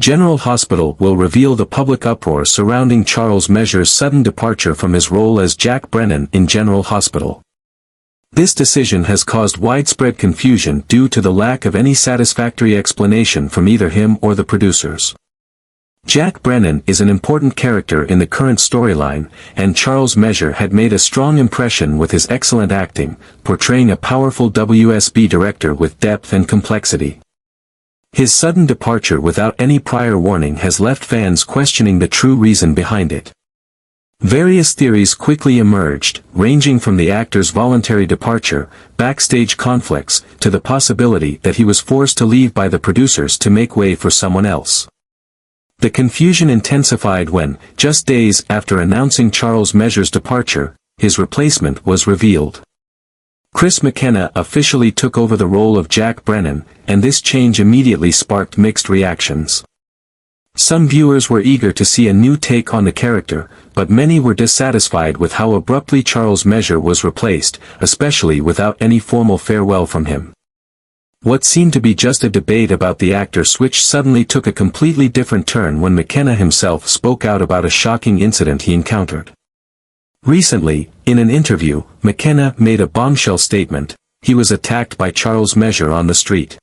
General Hospital will reveal the public uproar surrounding Charles Mesure's sudden departure from his role as Jack Brennan in General Hospital. This decision has caused widespread confusion due to the lack of any satisfactory explanation from either him or the producers. Jack Brennan is an important character in the current storyline, and Charles Mesure had made a strong impression with his excellent acting, portraying a powerful WSB director with depth and complexity. His sudden departure without any prior warning has left fans questioning the true reason behind it. Various theories quickly emerged, ranging from the actor's voluntary departure, backstage conflicts, to the possibility that he was forced to leave by the producers to make way for someone else. The confusion intensified when, just days after announcing Charles Mesure's departure, his replacement was revealed. McKenna officially took over the role of Jack Brennan, and this change immediately sparked mixed reactions. Some viewers were eager to see a new take on the character, but many were dissatisfied with how abruptly Charles Mesure was replaced, especially without any formal farewell from him. What seemed to be just a debate about the actor switch suddenly took a completely different turn when McKenna himself spoke out about a shocking incident he encountered. Recently, in an interview, McKenna made a bombshell statement: he was attacked by Charles Mesure on the street.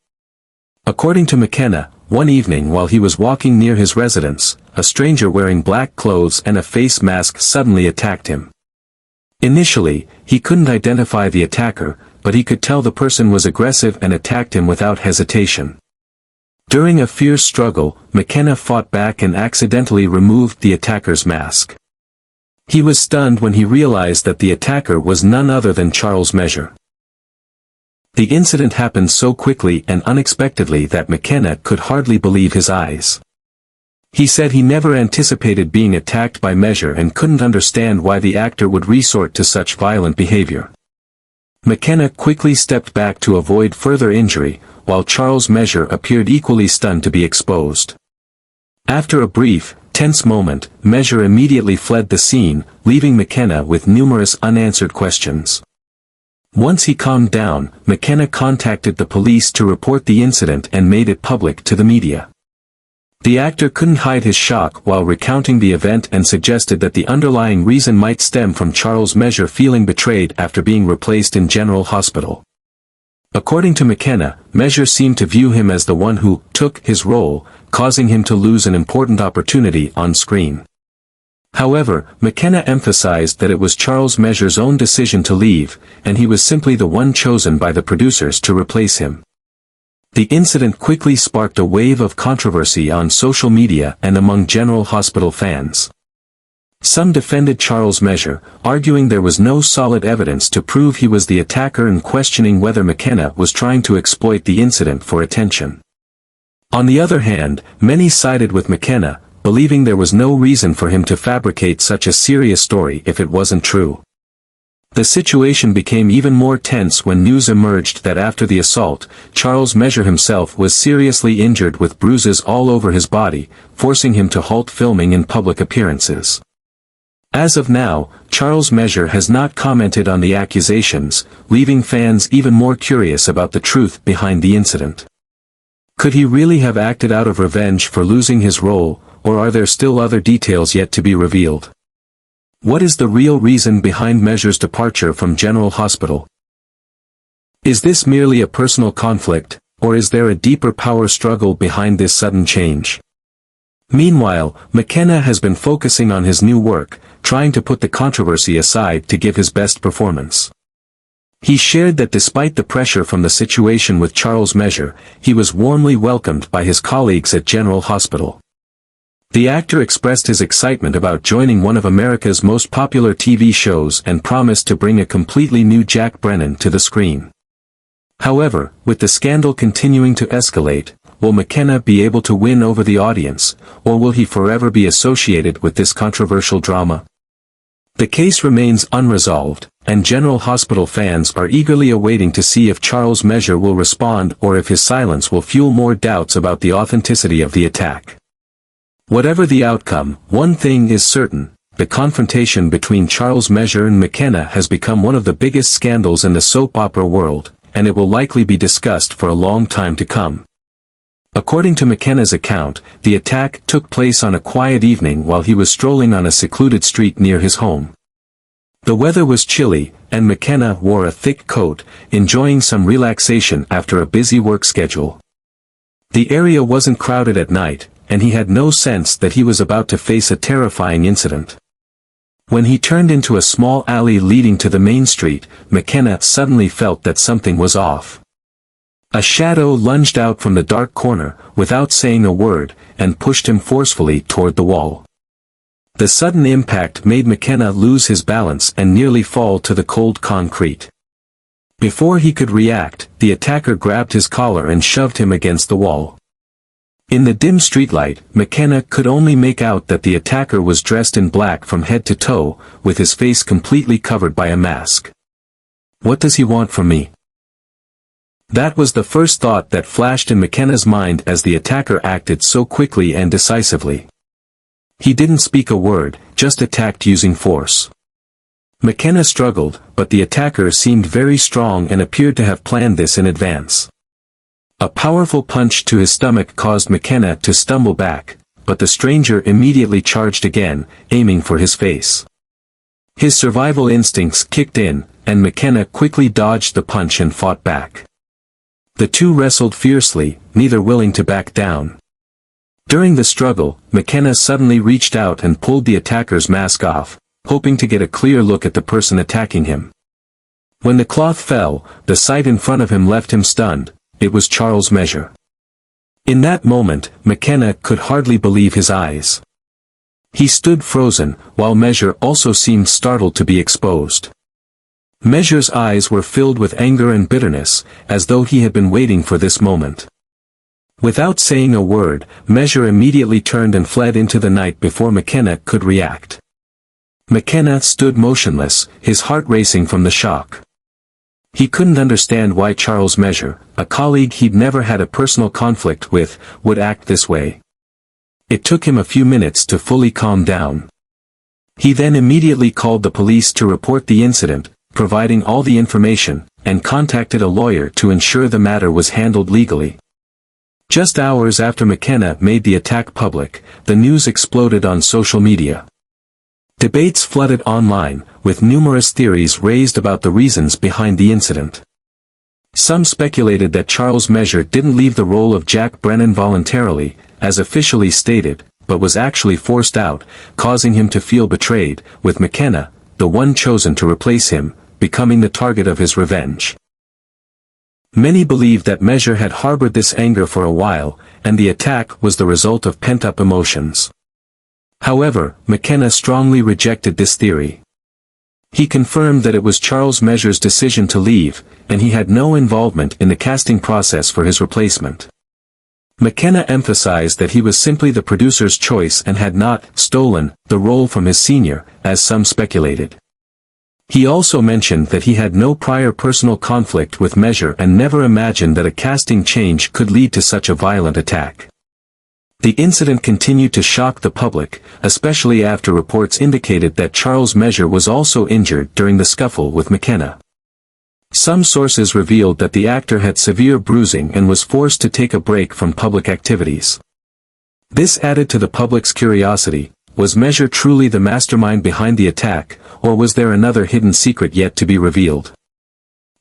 According to McKenna, one evening while he was walking near his residence, a stranger wearing black clothes and a face mask suddenly attacked him. Initially, he couldn't identify the attacker, but he could tell the person was aggressive and attacked him without hesitation. During a fierce struggle, McKenna fought back and accidentally removed the attacker's mask. He was stunned when he realized that the attacker was none other than Charles Mesure. The incident happened so quickly and unexpectedly that McKenna could hardly believe his eyes. He said he never anticipated being attacked by Mesure and couldn't understand why the actor would resort to such violent behavior. McKenna quickly stepped back to avoid further injury, while Charles Mesure appeared equally stunned to be exposed. After a brief, tense moment, Mesure immediately fled the scene, leaving McKenna with numerous unanswered questions. Once he calmed down, McKenna contacted the police to report the incident and made it public to the media. The actor couldn't hide his shock while recounting the event and suggested that the underlying reason might stem from Charles Mesure feeling betrayed after being replaced in General Hospital. According to McKenna, Mesure seemed to view him as the one who took his role, causing him to lose an important opportunity on screen. However, McKenna emphasized that it was Charles Mesure's own decision to leave, and he was simply the one chosen by the producers to replace him. The incident quickly sparked a wave of controversy on social media and among General Hospital fans. Some defended Charles Mesure, arguing there was no solid evidence to prove he was the attacker and questioning whether McKenna was trying to exploit the incident for attention. On the other hand, many sided with McKenna, believing there was no reason for him to fabricate such a serious story if it wasn't true. The situation became even more tense when news emerged that after the assault, Charles Mesure himself was seriously injured with bruises all over his body, forcing him to halt filming in public appearances. As of now, Charles Mesure has not commented on the accusations, leaving fans even more curious about the truth behind the incident. Could he really have acted out of revenge for losing his role, or are there still other details yet to be revealed? What is the real reason behind Mesure's departure from General Hospital? Is this merely a personal conflict, or is there a deeper power struggle behind this sudden change? Meanwhile, McKenna has been focusing on his new work, trying to put the controversy aside to give his best performance. He shared that despite the pressure from the situation with Charles Mesure, he was warmly welcomed by his colleagues at General Hospital. The actor expressed his excitement about joining one of America's most popular TV shows and promised to bring a completely new Jack Brennan to the screen. However, with the scandal continuing to escalate, will McKenna be able to win over the audience, or will he forever be associated with this controversial drama? The case remains unresolved, and General Hospital fans are eagerly awaiting to see if Charles Mesure will respond or if his silence will fuel more doubts about the authenticity of the attack. Whatever the outcome, one thing is certain: the confrontation between Charles Mesure and McKenna has become one of the biggest scandals in the soap opera world, and it will likely be discussed for a long time to come. According to McKenna's account, the attack took place on a quiet evening while he was strolling on a secluded street near his home. The weather was chilly, and McKenna wore a thick coat, enjoying some relaxation after a busy work schedule. The area wasn't crowded at night, and he had no sense that he was about to face a terrifying incident. When he turned into a small alley leading to the main street, McKenna suddenly felt that something was off. A shadow lunged out from the dark corner, without saying a word, and pushed him forcefully toward the wall. The sudden impact made McKenna lose his balance and nearly fall to the cold concrete. Before he could react, the attacker grabbed his collar and shoved him against the wall. In the dim streetlight, McKenna could only make out that the attacker was dressed in black from head to toe, with his face completely covered by a mask. "What does he want from me?" That was the first thought that flashed in McKenna's mind as the attacker acted so quickly and decisively. He didn't speak a word, just attacked using force. McKenna struggled, but the attacker seemed very strong and appeared to have planned this in advance. A powerful punch to his stomach caused McKenna to stumble back, but the stranger immediately charged again, aiming for his face. His survival instincts kicked in, and McKenna quickly dodged the punch and fought back. The two wrestled fiercely, neither willing to back down. During the struggle, McKenna suddenly reached out and pulled the attacker's mask off, hoping to get a clear look at the person attacking him. When the cloth fell, the sight in front of him left him stunned. It was Charles Mesure. In that moment, McKenna could hardly believe his eyes. He stood frozen, while Mesure also seemed startled to be exposed. Mesure's eyes were filled with anger and bitterness, as though he had been waiting for this moment. Without saying a word, Mesure immediately turned and fled into the night before McKenna could react. McKenna stood motionless, his heart racing from the shock. He couldn't understand why Charles Mesure, a colleague he'd never had a personal conflict with, would act this way. It took him a few minutes to fully calm down. He then immediately called the police to report the incident, providing all the information, and contacted a lawyer to ensure the matter was handled legally. Just hours after McKenna made the attack public, the news exploded on social media. Debates flooded online, with numerous theories raised about the reasons behind the incident. Some speculated that Charles Mesure didn't leave the role of Jack Brennan voluntarily, as officially stated, but was actually forced out, causing him to feel betrayed, with McKenna, the one chosen to replace him, becoming the target of his revenge. Many believed that Mesure had harbored this anger for a while, and the attack was the result of pent-up emotions. However, McKenna strongly rejected this theory. He confirmed that it was Charles Mesure's decision to leave, and he had no involvement in the casting process for his replacement. McKenna emphasized that he was simply the producer's choice and had not stolen the role from his senior, as some speculated. He also mentioned that he had no prior personal conflict with Mesure and never imagined that a casting change could lead to such a violent attack. The incident continued to shock the public, especially after reports indicated that Charles Mesure was also injured during the scuffle with McKenna. Some sources revealed that the actor had severe bruising and was forced to take a break from public activities. This added to the public's curiosity. Was Mesure truly the mastermind behind the attack, or was there another hidden secret yet to be revealed?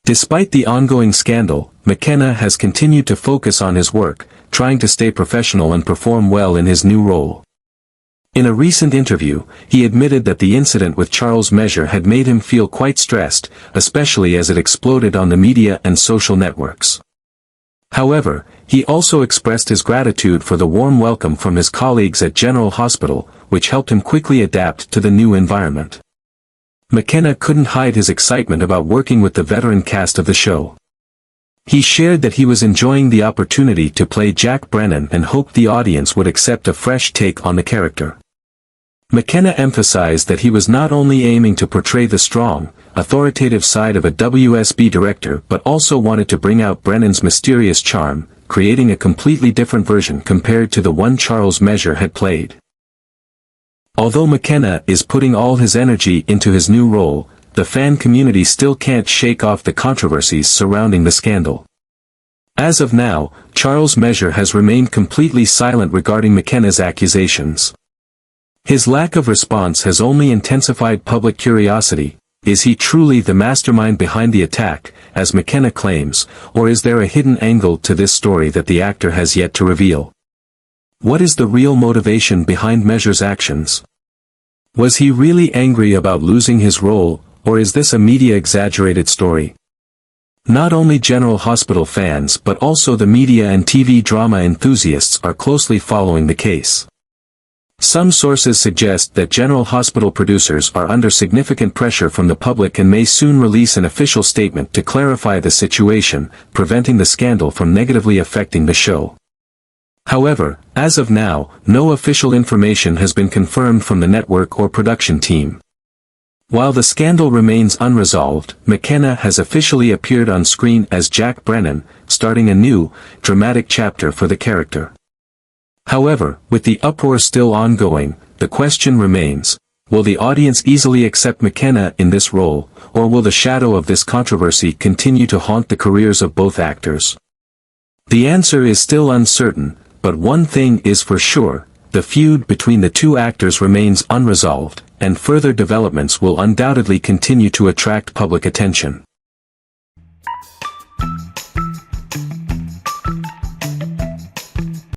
Despite the ongoing scandal, McKenna has continued to focus on his work, trying to stay professional and perform well in his new role. In a recent interview, he admitted that the incident with Charles Mesure had made him feel quite stressed, especially as it exploded on the media and social networks. However, he also expressed his gratitude for the warm welcome from his colleagues at General Hospital, which helped him quickly adapt to the new environment. McKenna couldn't hide his excitement about working with the veteran cast of the show. He shared that he was enjoying the opportunity to play Jack Brennan and hoped the audience would accept a fresh take on the character. McKenna emphasized that he was not only aiming to portray the strong, authoritative side of a WSB director but also wanted to bring out Brennan's mysterious charm, creating a completely different version compared to the one Charles Mesure had played. Although McKenna is putting all his energy into his new role, the fan community still can't shake off the controversies surrounding the scandal. As of now, Charles Mesure has remained completely silent regarding McKenna's accusations. His lack of response has only intensified public curiosity. Is he truly the mastermind behind the attack, as McKenna claims, or is there a hidden angle to this story that the actor has yet to reveal? What is the real motivation behind Mesure's actions? Was he really angry about losing his role, or is this a media-exaggerated story? Not only General Hospital fans but also the media and TV drama enthusiasts are closely following the case. Some sources suggest that General Hospital producers are under significant pressure from the public and may soon release an official statement to clarify the situation, preventing the scandal from negatively affecting the show. However, as of now, no official information has been confirmed from the network or production team. While the scandal remains unresolved, McKenna has officially appeared on screen as Jack Brennan, starting a new, dramatic chapter for the character. However, with the uproar still ongoing, the question remains, will the audience easily accept McKenna in this role, or will the shadow of this controversy continue to haunt the careers of both actors? The answer is still uncertain, but one thing is for sure, the feud between the two actors remains unresolved, and further developments will undoubtedly continue to attract public attention.